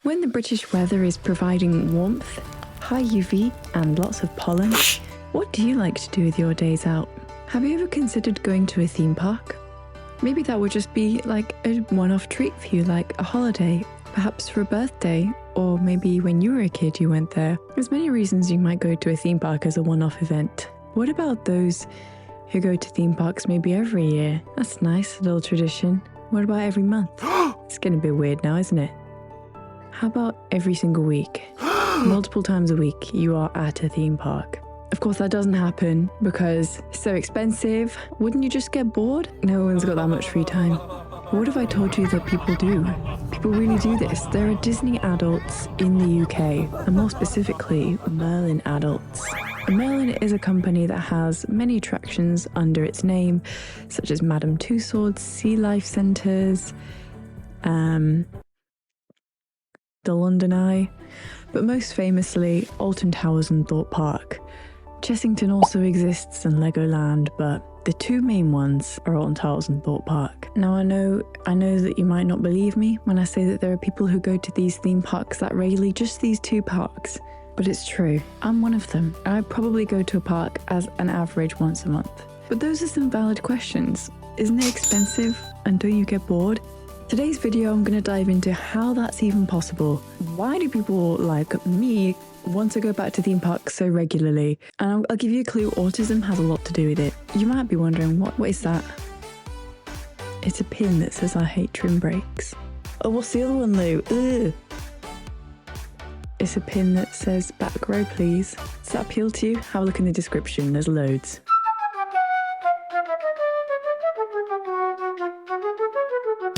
When the British weather is providing warmth, high UV and lots of pollen, what do you like to do with your days out? Have you ever considered going to a theme park? Maybe that would just be like a one-off treat for you, like a holiday, perhaps for a birthday, or maybe when you were a kid you went there. There's many reasons you might go to a theme park as a one-off event. What about those who go to theme parks maybe every year? That's nice, a little tradition. What about every month? It's getting a bit weird now, isn't it? How about every single week? Multiple times a week you are at a theme park. Of course that doesn't happen because it's so expensive. Wouldn't you just get bored? No one's got that much free time. What if I told you that people do? People really do this. There are Disney adults in the UK, and more specifically, Merlin adults. Merlin is a company that has many attractions under its name, such as Madame Tussauds, Sea Life Centres, the London Eye, but most famously, Alton Towers and Thorpe Park. Chessington also exists and Legoland, but the two main ones are Alton Towers and Thorpe Park. Now I know that you might not believe me when I say that there are people who go to these theme parks that regularly, just these two parks. But it's true, I'm one of them. I probably go to a park as an average once a month. But those are some valid questions. Isn't it expensive? And don't you get bored? Today's video I'm going to dive into how that's even possible. Why do people like me want to go back to theme parks so regularly? And I'll give you a clue, autism has a lot to do with it. You might be wondering, what is that? It's a pin that says I hate trim brakes. Oh, what's the other one, Lou? Ugh. It's a pin that says back row please. Does that appeal to you? Have a look in the description, there's loads.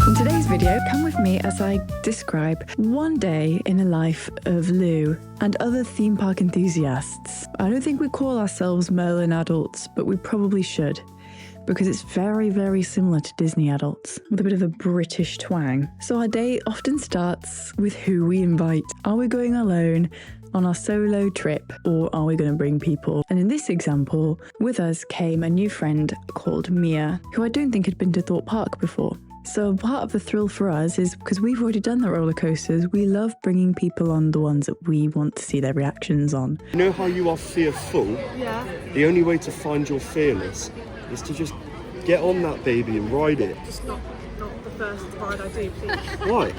In today's video, come with me as I describe one day in the life of Lou and other theme park enthusiasts. I don't think we call ourselves Merlin adults, but we probably should, because it's very, very similar to Disney adults, with a bit of a British twang. So our day often starts with who we invite. Are we going alone on our solo trip, or are we going to bring people? And in this example, with us came a new friend called Mia, who I don't think had been to Thorpe Park before. So part of the thrill for us is because we've already done the roller coasters, we love bringing people on the ones that we want to see their reactions on. You know how you are fearful? Yeah. The only way to find your fearless is to just get on that baby and ride it. Just not the first ride I do, please. Why?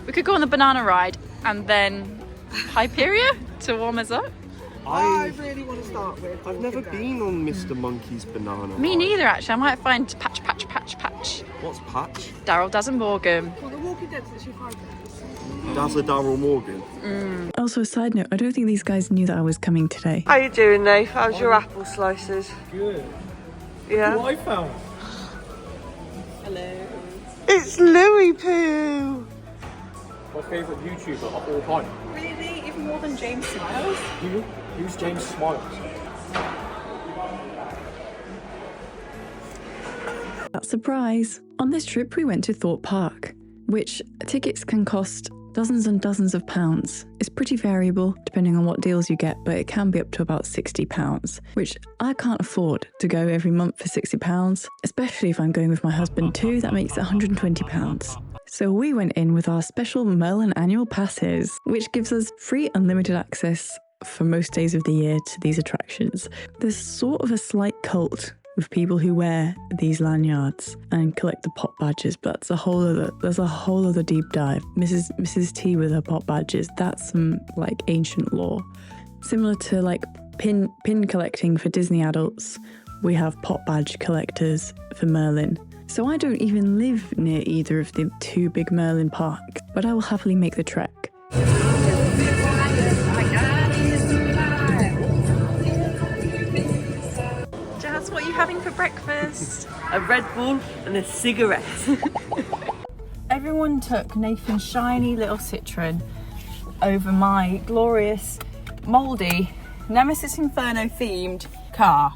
We could go on the banana ride and then Hyperia to warm us up. I really want to start with. I've never been on Mr. Monkey's banana Me ride. neither, actually. I might find Patch. What's Patch? Daryl Dazenborgum. Well, the Walking Dead's literally 5 minutes. That's a Daryl Morgan. Also, a side note, I don't think these guys knew that I was coming today. How you doing, Nath? How's your apple slices? Good. Yeah. What I found? Hello. It's Luweepoo! My favourite YouTuber of all time. Really? Even more than James Smiles? Who's James Smiles? Surprise! On this trip we went to Thorpe Park, which tickets can cost dozens and dozens of pounds. It's pretty variable depending on what deals you get, but it can be up to about £60, which I can't afford to go every month for £60, especially if I'm going with my husband too. That makes it £120. So we went in with our special Merlin annual passes, which gives us free unlimited access for most days of the year to these attractions. There's sort of a slight cult with people who wear these lanyards and collect the pop badges, but that's a whole other deep dive. Mrs. T with her pop badges, that's some like ancient lore. Similar to like pin collecting for Disney adults, we have pop badge collectors for Merlin. So I don't even live near either of the two big Merlin parks, but I will happily make the trek. Jazz, what are you having for breakfast? A Red Bull and a cigarette. Everyone took Nathan's shiny little Citroen over my glorious, mouldy, Nemesis Inferno themed car.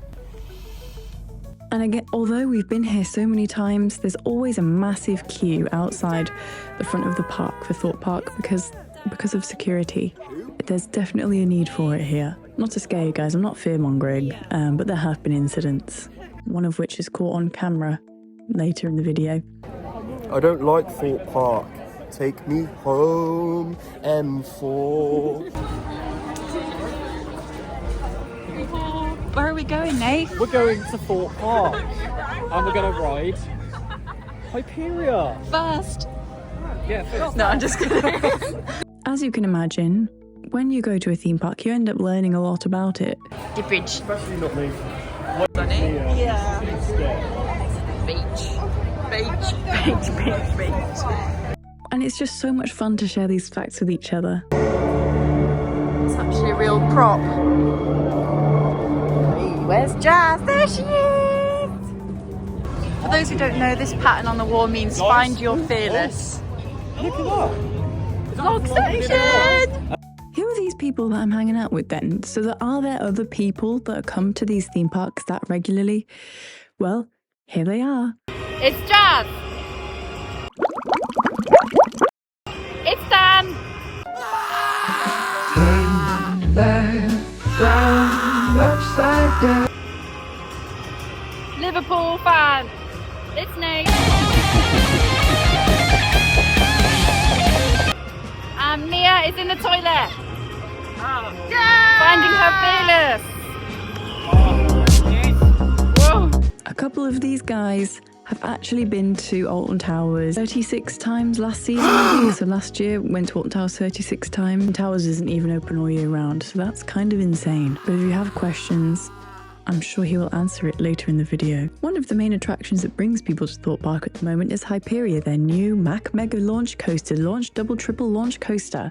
And again, although we've been here so many times, there's always a massive queue outside the front of the park for Thorpe Park because of security. There's definitely a need for it here. Not to scare you guys, I'm not fear-mongering, but there have been incidents, one of which is caught on camera later in the video. I don't like Thorpe Park. take me home, M4. Where are we going, Nate? We're going to Thorpe Park. And we're going to ride Hyperia. First. Yeah, first. No, I'm just kidding. As you can imagine, when you go to a theme park, you end up learning a lot about it. The bridge. Especially not me. Sunny. Yeah. Beach. And it's just so much fun to share these facts with each other. It's actually a real prop. Where's Jazz? There she is! For those who don't know, this pattern on the wall means find your fearless. Look at that. Vlog section! Who are these people that I'm hanging out with then? So are there other people that come to these theme parks that regularly? Well, here they are. It's Jazz! It's Dan! Liverpool fan! It's Nate! And Mia is in the toilet! Finding her fearless! Whoa! A couple of these guys have actually been to Alton Towers 36 times last season, I think. So last year went to Alton Towers 36 times. Towers isn't even open all year round, so that's kind of insane. But if you have questions, I'm sure he will answer it later in the video. One of the main attractions that brings people to Thorpe Park at the moment is Hyperia, their new Mac Mega Launch Coaster, launch double triple launch coaster,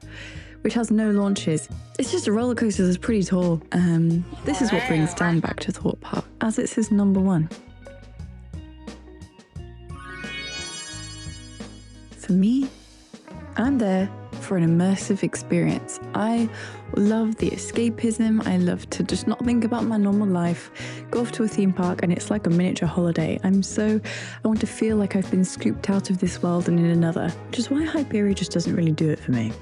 which has no launches. It's just a roller coaster that's pretty tall. This is what brings Dan back to Thorpe Park, as it's his number one. For me, I'm there for an immersive experience. I love the escapism. I love to just not think about my normal life, go off to a theme park, and it's like a miniature holiday. I want to feel like I've been scooped out of this world and in another, which is why Hyperia just doesn't really do it for me.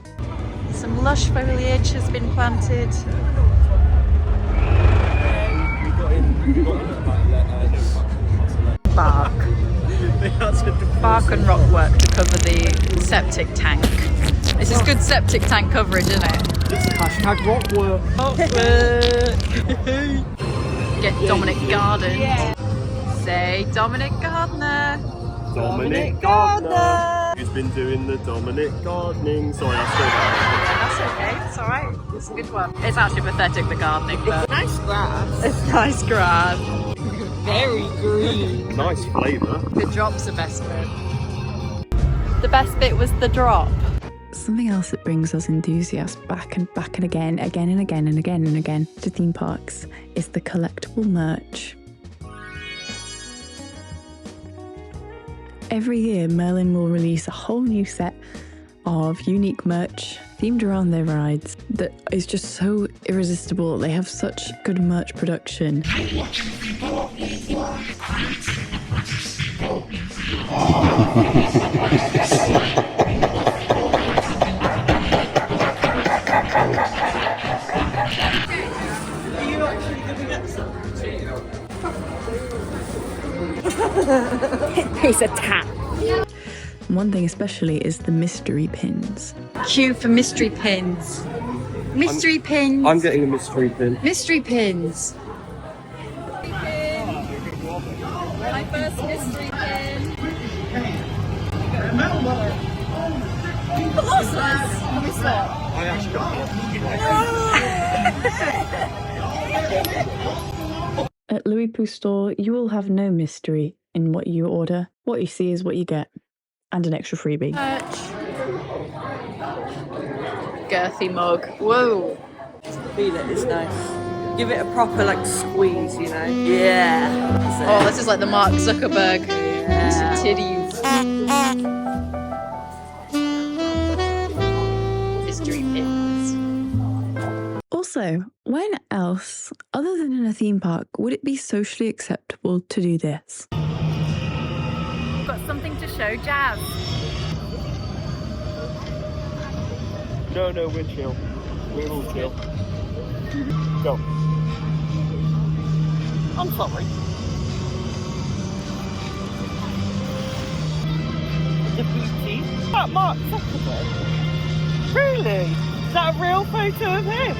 Some lush foliage has been planted. Bark. Bark and rock work to cover the septic tank. This is good septic tank coverage, isn't it? It's hashtag rock work. Get Dominic Garden. Say Dominic Gardner. Dominic Gardner. Who's been doing the Dominic gardening? Sorry, I stole that. That's okay, it's alright. It's a good one. It's actually pathetic, the gardening, but Nice grass. it's nice grass. Very green. Nice flavour. The drop's the best bit. The best bit was the drop. Something else that brings us enthusiasts back and again to theme parks is the collectible merch. Every year, Merlin will release a whole new set of unique merch themed around their rides that is just so irresistible. They have such good merch production. Piece of tat. One thing especially is the mystery pins. Cue for mystery pins. Mystery pins. I'm getting a mystery pin. Mystery pins. My first mystery pin. Colossus! Can we stop? I actually got one. At Luweepoo store, you will have no mystery in what you order. What you see is what you get. And an extra freebie. Girthy mug. Whoa. Feel it, it's nice. Give it a proper like squeeze, you know? Yeah. Oh, this is like the Mark Zuckerberg titties. Mystery pins. Also, when else, other than in a theme park, would it be socially acceptable to do this? Got something to show Jazz. No, we're chill. We're all chill. Go. I'm sorry. The booty. That Mark Zuckerberg? Really? Is that a real photo of him?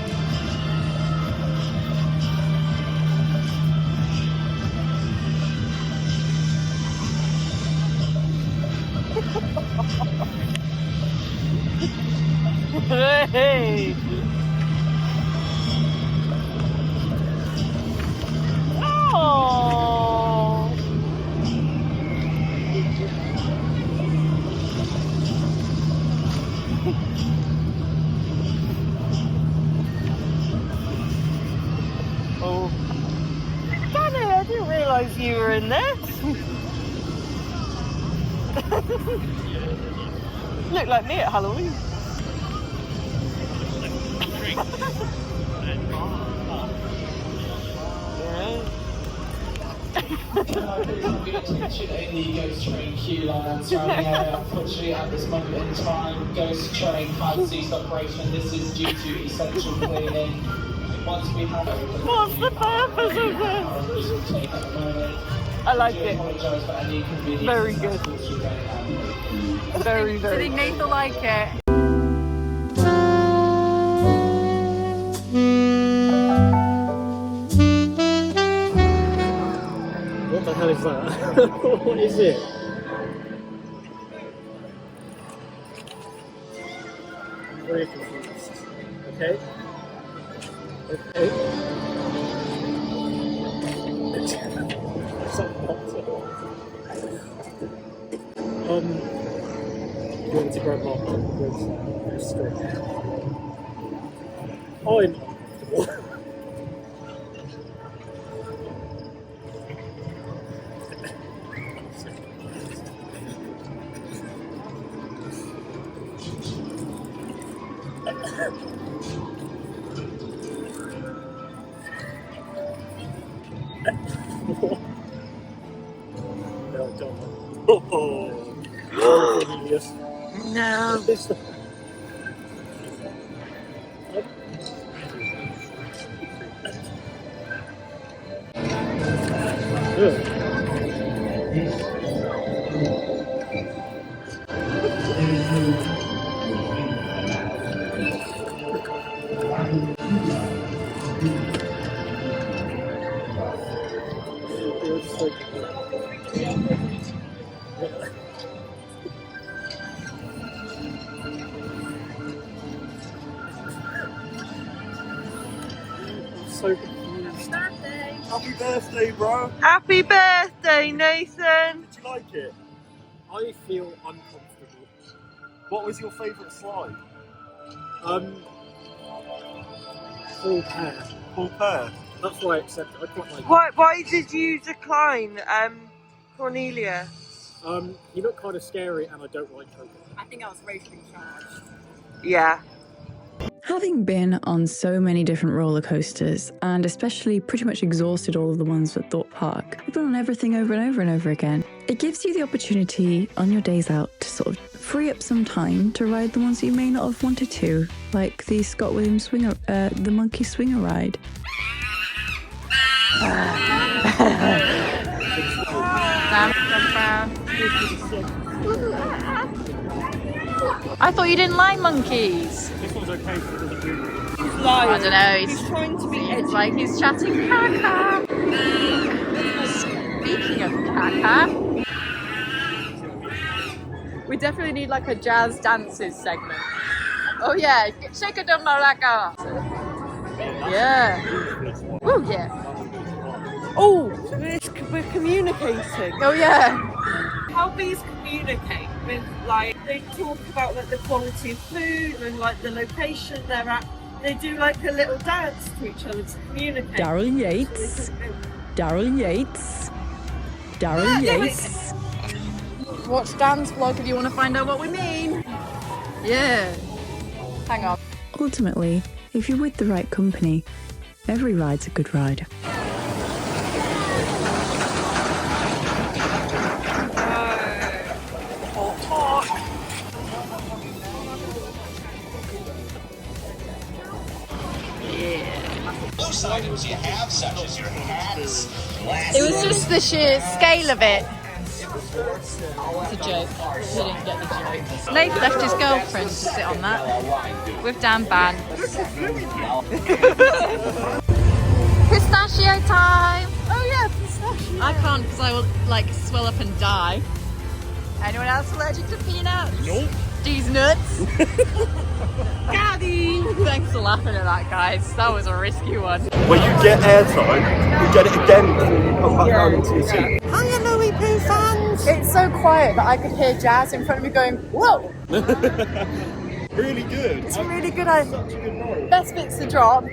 Hey! Oh! Oh. Danny, I didn't realise you were in this. Look like me at Halloween. Attention only Ghost Train queue line surrounding area. Unfortunately, at this moment in time, Ghost Train has ceased operation. This is due to essential cleaning. Once we have What's the purpose of this? I like it. Very good. Very, very. Did Nathan like it? What the hell is that? What is it? I'm very confused. Okay. Okay. You want to grab Mark with straight. I'm uncomfortable. No, don't. Oh, yes. No. So confused. Happy birthday, bro. Happy birthday, Nathan. Did you like it? I feel uncomfortable. What was your favourite slide? Full pair. Full pair. That's why I accept it. I quite like it. Why did you decline, Cornelia? You look kind of scary and I don't like choking. I think I was racially charged. Yeah. Having been on so many different roller coasters, and especially pretty much exhausted all of the ones at Thorpe Park, I've been on everything over and over and over again. It gives you the opportunity on your days out to sort of free up some time to ride the ones that you may not have wanted to, like the Scott Williams swinger, the monkey swinger ride. I thought you didn't like monkeys. This one's okay because it doesn't move. He's lying. I don't know. He's trying to be edgy. It's like he's chatting caca. Speaking of caca, we definitely need like a jazz dances segment. Oh yeah, shake a dum maraka. Yeah. Oh yeah. Oh, we're communicating. Oh yeah. How bees communicate with, like, they talk about like the quality of food and like the location they're at. They do like a little dance to each other to communicate. Darren Yates. Darren Yates. Darren Yates. Watch Dan's vlog if you want to find out what we mean. Yeah. Hang on. Ultimately, if you're with the right company, every ride's a good ride. Most items you have, such as your hats, It was just the sheer scale of it. It's a joke. He didn't get the joke. Nate left his girlfriend to sit on that with Dan Ban. Pistachio time! Oh yeah, pistachio. I can't because I will like swell up and die. Anyone else allergic to peanuts? Nope. These nuts. Got him! Thanks for laughing at that, guys. That was a risky one. When you get airtime, you get it again before you come back down into your seat. Hiya, Luweepoo fans! It's so quiet that I could hear Jazz in front of me going, whoa! Really good. It's really good. Such a good ride. Best bit's the drop.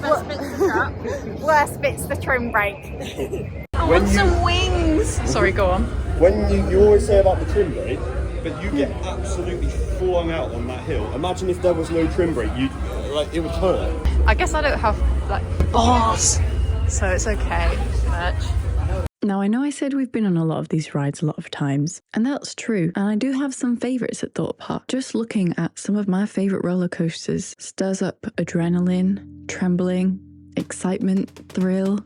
Best bit's the trap. Worst bit's the trim brake. I want some wings! Sorry, go on. When you always say about the trim brake, but you get absolutely flung out on that hill. Imagine if there was no trim brake, it would hurt. I guess I don't have like balls, so it's okay. Merch. Now, I know I said we've been on a lot of these rides a lot of times, and that's true, and I do have some favourites at Thorpe Park. Just looking at some of my favourite roller coasters stirs up adrenaline, trembling, excitement, thrill.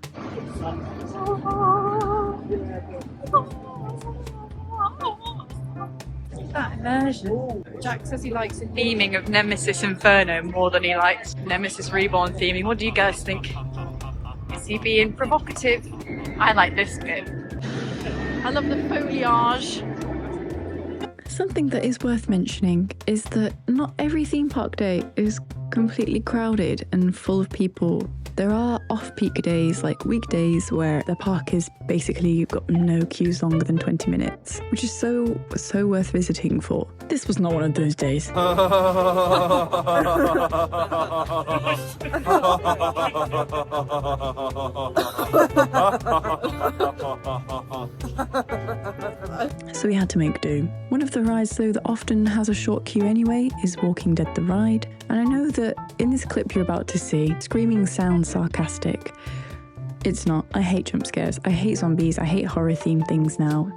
That immersion. Jack says he likes the theming of Nemesis Inferno more than he likes Nemesis Reborn theming. What do you guys think? Is he being provocative? I like this bit. I love the foliage. Something that is worth mentioning is that not every theme park day is completely crowded and full of people. There are off-peak days, like weekdays, where the park is basically got no queues longer than 20 minutes, which is so worth visiting for. This was not one of those days. So we had to make do. One of the rides, though, that often has a short queue anyway is Walking Dead the Ride. And I know that in this clip you're about to see, screaming sounds sarcastic. It's not. I hate jump scares. I hate zombies. I hate horror themed things now.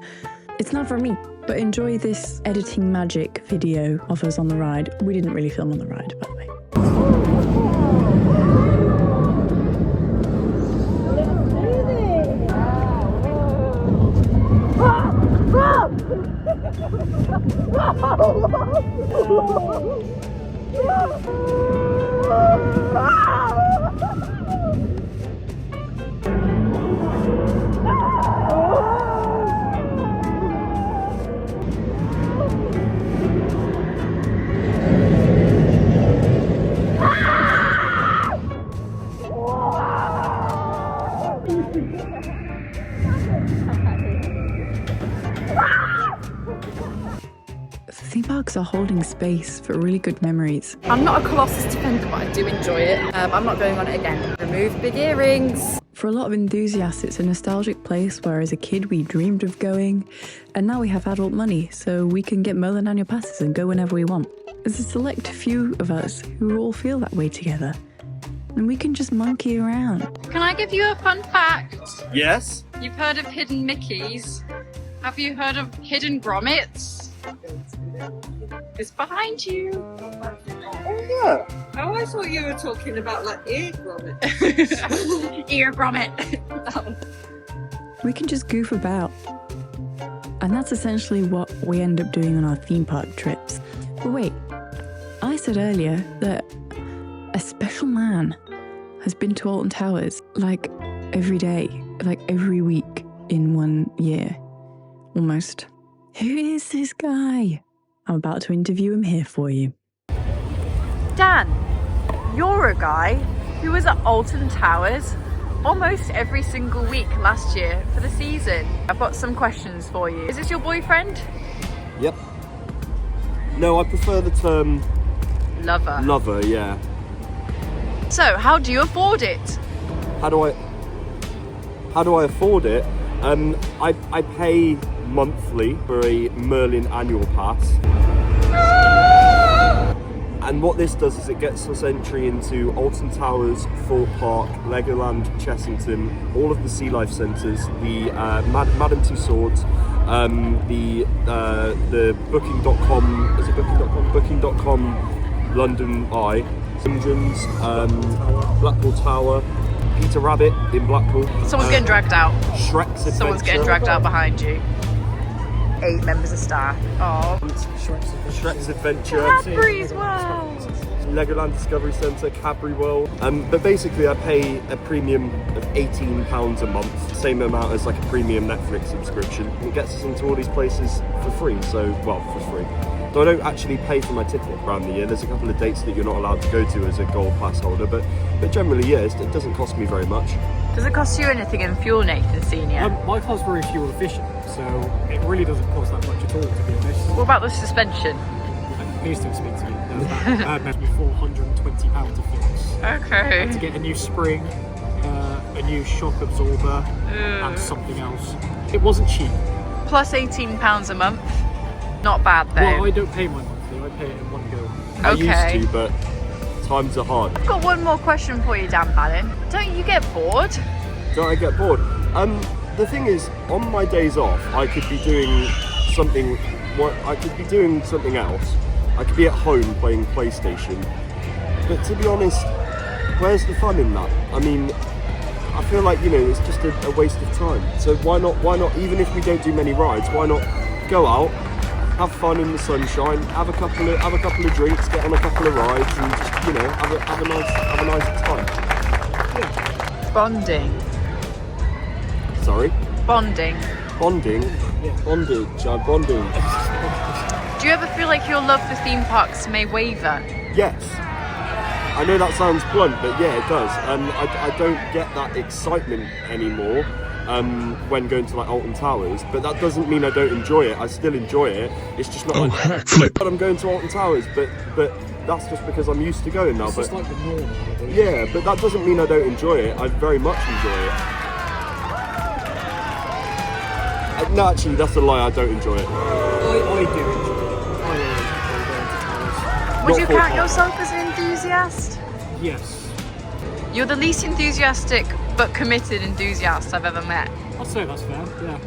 It's not for me. But enjoy this editing magic video of us on the ride. We didn't really film on the ride, by the way. Theme parks are holding space for really good memories. I'm not a Colossus defender, but I do enjoy it. I'm not going on it again. Remove big earrings. For a lot of enthusiasts, it's a nostalgic place where as a kid we dreamed of going, and now we have adult money, so we can get Merlin annual passes and go whenever we want. There's a select few of us who all feel that way together, and we can just monkey around. Can I give you a fun fact? Yes? You've heard of hidden Mickeys. Have you heard of hidden grommets? It's behind you. Oh, yeah. Oh, I thought you were talking about like ear grommet. Ear grommet. We can just goof about. And that's essentially what we end up doing on our theme park trips. But wait, I said earlier that a special man has been to Alton Towers like every day, like every week in 1 year, almost. Who is this guy? I'm about to interview him here for you. Dan, you're a guy who was at Alton Towers almost every single week last year for the season. I've got some questions for you. Is this your boyfriend? Yep. No, I prefer the term Lover. lover, yeah. So, how do you afford it? How do I afford it? I pay monthly for a Merlin annual pass. And what this does is it gets us entry into Alton Towers, Thorpe Park, Legoland, Chessington, all of the Sea Life Centres, the Madame Tussauds, the Booking.com, is it Booking.com? Booking.com London Eye, Dungeons, Blackpool Tower, Peter Rabbit in Blackpool. Someone's getting dragged out. Shrek's Adventure. Someone's getting dragged out behind you. 8 members of staff. Oh. Shrek's Adventure, Cadbury's World. Legoland Discovery Centre, Cadbury World. But basically I pay a premium of £18 a month, same amount as like a premium Netflix subscription. It gets us into all these places for free, so, well, for free. So I don't actually pay for my ticket around the year. There's a couple of dates that you're not allowed to go to as a gold pass holder, but generally, yes, it doesn't cost me very much. Does it cost you anything in fuel, Nathan Senior? My car's very fuel efficient, so it really doesn't cost that much at all, to be honest. What about the suspension? Please don't speak to me. That cost me £420 to fix. Okay. To get a new spring, a new shock absorber, and something else. It wasn't cheap. Plus £18 a month. Not bad though. Well, I don't pay my monthly, I pay it in one go. I Okay. used to, but times are hard. I've got one more question for you, Dan Bannon. Don't you get bored? Don't I get bored? The thing is, on my days off, I could be doing something. I could be doing something else. I could be at home playing PlayStation. But to be honest, where's the fun in that? I mean, I feel like, you know, it's just a waste of time. So why not? Even if we don't do many rides, why not go out, have fun in the sunshine, have a couple of drinks, get on a couple of rides, and just, you know, have a nice time. Yeah. Bonding. Sorry. Bonding. Bonding. Bondage. Bonding. Do you ever feel like your love for theme parks may waver? Yes. I know that sounds blunt, but yeah, it does. I don't get that excitement anymore when going to like Alton Towers, but that doesn't mean I don't enjoy it. I still enjoy it. It's just not like but I'm going to Alton Towers, but that's just because I'm used to going now. It's just like the norm. Yeah, but that doesn't mean I don't enjoy it. I very much enjoy it. No, actually, that's a lie. I don't enjoy it. I do enjoy it. Would you Thorpe count Park. yourself as an enthusiast? Yes. You're the least enthusiastic but committed enthusiast I've ever met. I'd say that's fair, yeah.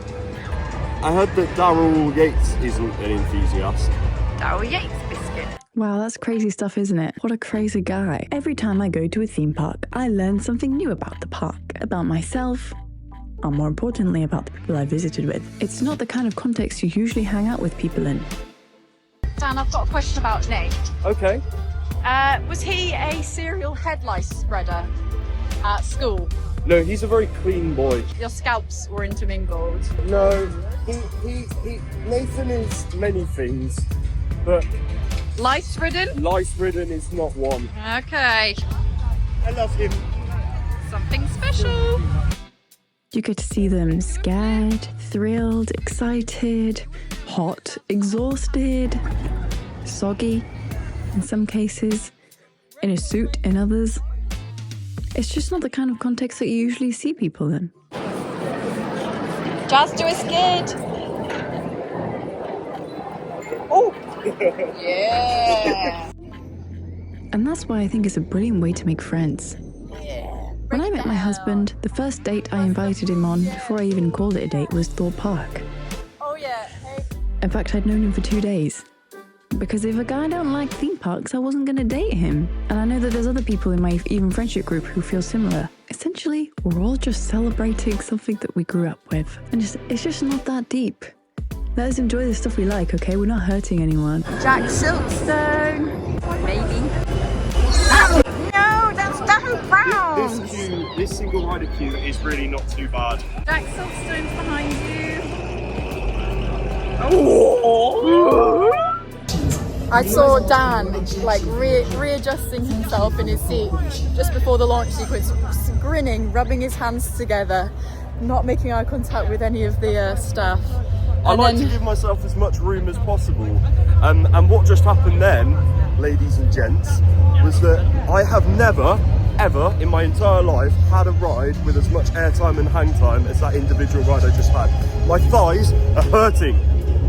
I heard that Daryl Yates isn't an enthusiast. Daryl Yates biscuit. Wow, that's crazy stuff, isn't it? What a crazy guy. Every time I go to a theme park, I learn something new about the park, about myself, and more importantly, about the people I visited with. It's not the kind of context you usually hang out with people in. Dan, I've got a question about Nate. Okay. Was he a serial head lice spreader at school? No, he's a very clean boy. Your scalps were intermingled. No, Nathan is many things, but Lice-ridden? lice-ridden is not one. Okay. I love him. Something special. You get to see them scared, thrilled, excited, hot, exhausted, soggy in some cases, in a suit in others. It's just not the kind of context that you usually see people in. Jazz, do a skid. Oh! Yeah! And that's why I think it's a brilliant way to make friends. When I met my husband, the first date I invited him on, before I even called it a date, was Thorpe Park. Oh yeah, hey. In fact, I'd known him for 2 days. Because if a guy don't like theme parks, I wasn't going to date him. And I know that there's other people in my even friendship group who feel similar. Essentially, we're all just celebrating something that we grew up with. And it's just not that deep. Let us enjoy the stuff we like, okay? We're not hurting anyone. Jack Silkstone. Maybe. No, that's Dan Brown. This single rider queue is really not too bad. Jack Silkstone's behind you. I saw Dan like readjusting himself in his seat just before the launch sequence, grinning, rubbing his hands together, not making eye contact with any of the staff. I like to give myself as much room as possible. And what just happened then, ladies and gents, was that I have never, ever in my entire life had a ride with as much airtime and hang time as that individual ride I just had. My thighs are hurting.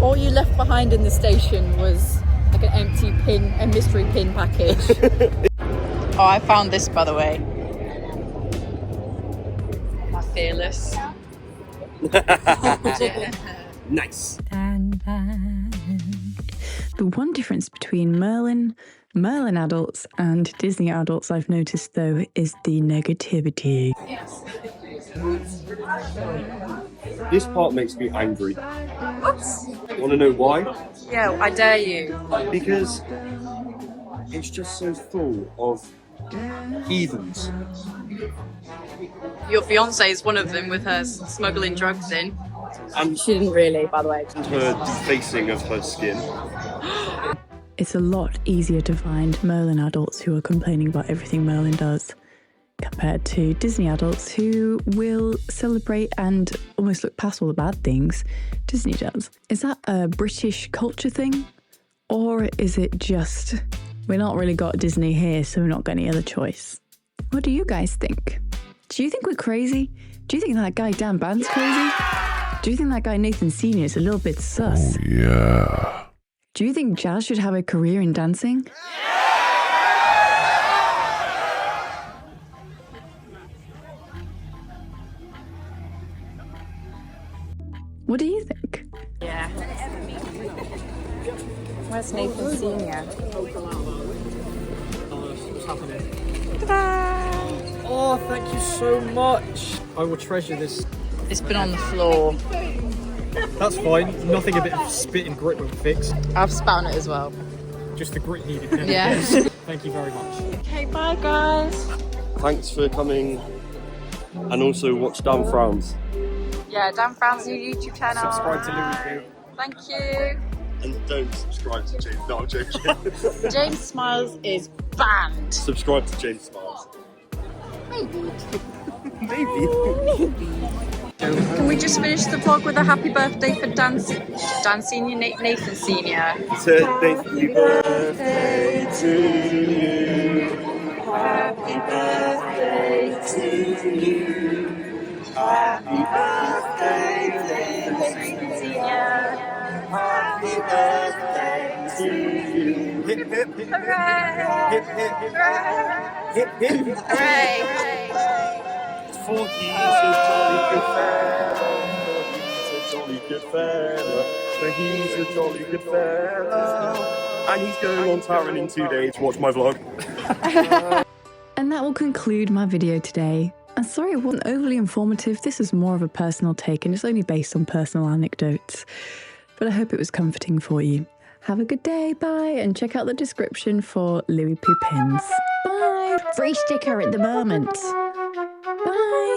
All you left behind in the station was like an empty pin, a mystery pin package. Oh, I found this, by the way. My fearless. Nice. The one difference between Merlin adults and Disney adults I've noticed though is the negativity. Yes. This part makes me angry. Whoops. Want to know why? Yeah, I dare you. Because it's just so full of heathens. Your fiance is one of them with her smuggling drugs in. And She didn't really, by the way. her defacing of her skin. It's a lot easier to find Merlin adults who are complaining about everything Merlin does compared to Disney adults who will celebrate and almost look past all the bad things Disney does. Is that a British culture thing? Or is it just, we're not really got Disney here, so we're not got any other choice? What do you guys think? Do you think we're crazy? Do you think that guy Dan Band's crazy? Do you think that guy Nathan Sr. is a little bit sus? Oh, yeah. Do you think Jazz should have a career in dancing? What do you think? Yeah. Where's Nathan Sr.? What's happening? Oh, thank you so much. I will treasure this. It's been on the floor. That's fine. Nothing a bit of spit and grit won't fix. I've spat on it as well. Just the grit needed. Yeah. Thank you very much. Okay, bye guys. Thanks for coming. And also watch Dan Frowns. Yeah, Dan Brown's new YouTube channel. Subscribe to Luweepoo. Thank you. And don't subscribe to James. No, I'm joking. James Smiles is banned. Subscribe to James Smiles. Maybe. Maybe. Can we just finish the vlog with a happy birthday for Dan Senior, Nathan Senior? Happy birthday to you. Happy birthday to you. Happy birthday, Nathan Senior. Happy birthday to you. Hip hip hip Hooray! hip hip hip hip hip hip. Hooray! For he's a jolly good fella. For he's a jolly good fella. For he's a jolly good fella. And he's going on Taron in 2 days. Watch my vlog. And that will conclude my video today. I'm sorry it wasn't overly informative. This is more of a personal take and it's only based on personal anecdotes. But I hope it was comforting for you. Have a good day, bye, and check out the description for Luweepoo pins. Bye! Free sticker at the moment. Bye!